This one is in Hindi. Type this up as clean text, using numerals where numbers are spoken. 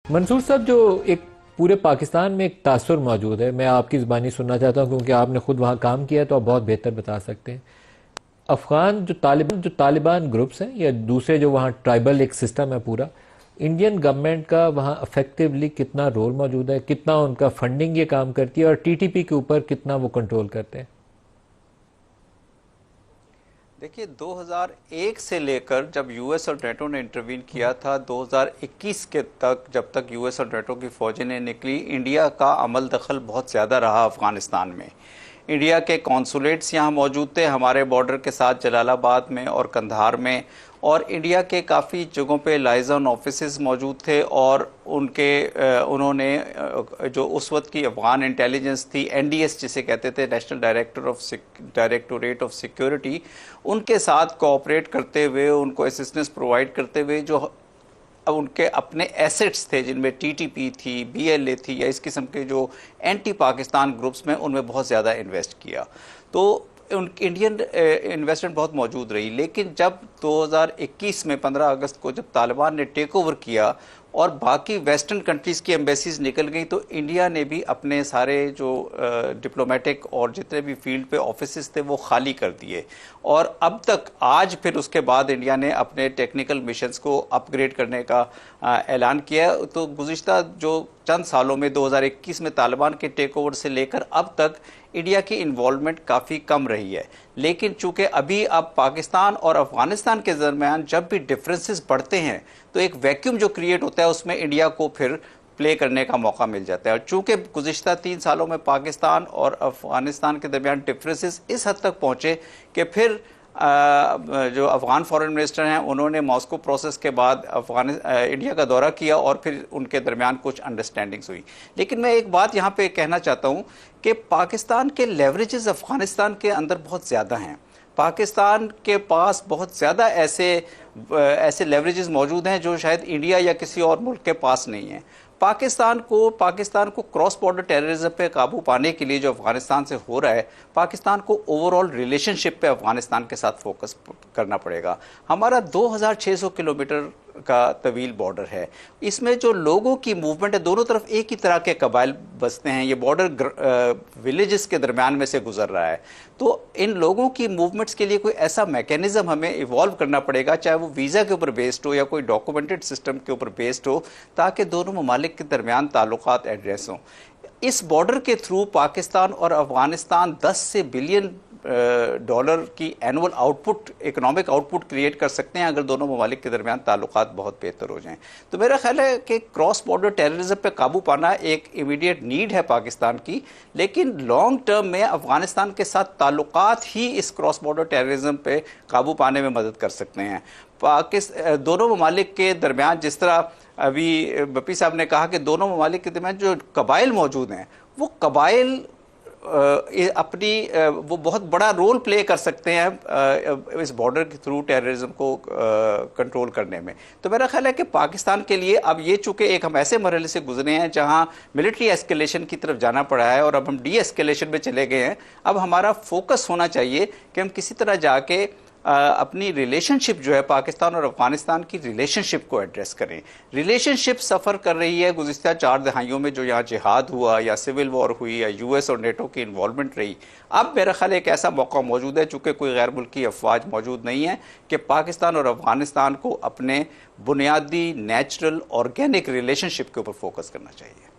मंसूर साहब, जो एक पूरे पाकिस्तान में एक तासुर मौजूद है, मैं आपकी ज़बानी सुनना चाहता हूँ क्योंकि आपने खुद वहाँ काम किया तो आप बहुत बेहतर बता सकते हैं। अफगान जो तालिबान ग्रुप्स हैं या दूसरे जो वहाँ ट्राइबल एक सिस्टम है पूरा, इंडियन गवर्नमेंट का वहाँ अफेक्टिवली कितना रोल मौजूद है, कितना उनका फंडिंग ये काम करती है और टीटीपी के ऊपर कितना वो कंट्रोल करते हैं? देखिए, 2001 से लेकर जब यूएस और नेटो ने इंटरवीन किया था 2021 के तक, जब तक यूएस और नेटो की फौजें ने निकली, इंडिया का अमल दखल बहुत ज़्यादा रहा अफ़गानिस्तान में। इंडिया के कॉन्सुलेट्स यहाँ मौजूद थे हमारे बॉर्डर के साथ, जलालाबाद में और कंधार में, और इंडिया के काफ़ी जगहों पे लाइजन ऑफिसेज मौजूद थे। और उन्होंने जो उस वक्त की अफगान इंटेलिजेंस थी, एनडीएस जिसे कहते थे, नेशनल डायरेक्टोरेट ऑफ सिक्योरिटी, उनके साथ कोऑपरेट करते हुए, उनको असिस्टेंस प्रोवाइड करते हुए, जो अब उनके अपने एसेट्स थे जिनमें टीटीपी थी, बीएलए थी, या इस किस्म के जो एंटी पाकिस्तान ग्रुप्स में, उनमें बहुत ज़्यादा इन्वेस्ट किया। तो इंडियन इन्वेस्टमेंट बहुत मौजूद रही। लेकिन जब 2021 में 15 अगस्त को जब तालिबान ने टेक ओवर किया और बाकी वेस्टर्न कंट्रीज़ की एम्बेसीज निकल गई, तो इंडिया ने भी अपने सारे जो डिप्लोमेटिक और जितने भी फील्ड पे ऑफिसेज थे वो खाली कर दिए। और अब तक आज फिर उसके बाद इंडिया ने अपने टेक्निकल मिशंस को अपग्रेड करने का ऐलान किया। तो गुज़िश्ता जो चंद सालों में 2021 में तालिबान के टेक ओवर से लेकर अब तक इंडिया की इन्वॉल्वमेंट काफ़ी कम रही है। लेकिन चूंकि अभी अब पाकिस्तान और अफगानिस्तान के दरमियान जब भी डिफरेंसेस बढ़ते हैं तो एक वैक्यूम जो क्रिएट होता है उसमें इंडिया को फिर प्ले करने का मौका मिल जाता है। और चूंकि गुज़िश्ता 3 सालों में पाकिस्तान और अफगानिस्तान के दरमियान डिफरेंसेस इस हद तक पहुँचे कि फिर जो अफगान फॉरेन मिनिस्टर हैं उन्होंने मॉस्को प्रोसेस के बाद इंडिया का दौरा किया और फिर उनके दरमियान कुछ अंडरस्टैंडिंग्स हुई। लेकिन मैं एक बात यहाँ पे कहना चाहता हूँ कि पाकिस्तान के लेवरेजेस अफगानिस्तान के अंदर बहुत ज़्यादा हैं। पाकिस्तान के पास बहुत ज़्यादा ऐसे लेवरेजेस मौजूद हैं जो शायद इंडिया या किसी और मुल्क के पास नहीं है। पाकिस्तान को क्रॉस बॉर्डर टेररिज्म पे काबू पाने के लिए जो अफगानिस्तान से हो रहा है, पाकिस्तान को ओवरऑल रिलेशनशिप पे अफगानिस्तान के साथ फोकस करना पड़ेगा। हमारा 2600 किलोमीटर का तवील बॉर्डर है। इसमें जो लोगों की मूवमेंट है, दोनों तरफ एक ही तरह के कबाइल बसते हैं, ये बॉर्डर विलेजेस के दरमियान में से गुजर रहा है। तो इन लोगों की मूवमेंट्स के लिए कोई ऐसा मैकेनिज्म हमें इवॉल्व करना पड़ेगा, चाहे वो वीज़ा के ऊपर बेस्ड हो या कोई डॉक्यूमेंटेड सिस्टम के ऊपर बेस्ड हो, ताकि दोनों ममालिक के दरमियान ताल्लुकात एड्रेस हों। इस बॉर्डर के थ्रू पाकिस्तान और अफगानिस्तान 10 से बिलियन डॉलर की annual output, economic output create कर सकते हैं अगर दोनों ममालिक के दरमियान ताल्लुकात बहुत बेहतर हो जाएं। तो मेरा ख्याल है कि क्रॉस बॉर्डर टेररिज्म पे काबू पाना एक इमीडिएट नीड है पाकिस्तान की, लेकिन लॉन्ग टर्म में अफगानिस्तान के साथ ताल्लुकात ही इस क्रॉस बॉर्डर टेररिज्म पे काबू पाने में मदद कर सकते हैं। दोनों ममालिक के दरमियान, जिस तरह अभी बपी साहब ने कहा कि दोनों ममालिक के दरमियान जो कबाइल मौजूद हैं, वो कबाइल वो बहुत बड़ा रोल प्ले कर सकते हैं इस बॉर्डर के थ्रू टेररिज्म को कंट्रोल करने में। तो मेरा ख्याल है कि पाकिस्तान के लिए अब ये, चूंकि एक हम ऐसे मरहले से गुजरे हैं जहां मिलिट्री एस्केलेशन की तरफ जाना पड़ा है और अब हम डी एस्केलेशन में चले गए हैं, अब हमारा फोकस होना चाहिए कि हम किसी तरह जाके अपनी रिलेशनशिप जो है, पाकिस्तान और अफगानिस्तान की रिलेशनशिप को एड्रेस करें। रिलेशनशिप सफ़र कर रही है गुज़िश्ता 4 दहाइयों में, जो यहाँ जिहाद हुआ या सिविल वॉर हुई या यूएस और नेटो की इन्वॉल्वमेंट रही। अब मेरा ख्याल एक ऐसा मौका मौजूद है, चूँकि कोई गैर मुल्की अफवाज मौजूद नहीं है, कि पाकिस्तान और अफगानिस्तान को अपने बुनियादी नेचुरल ऑर्गेनिक रिलेशनशिप के ऊपर फोकस करना चाहिए।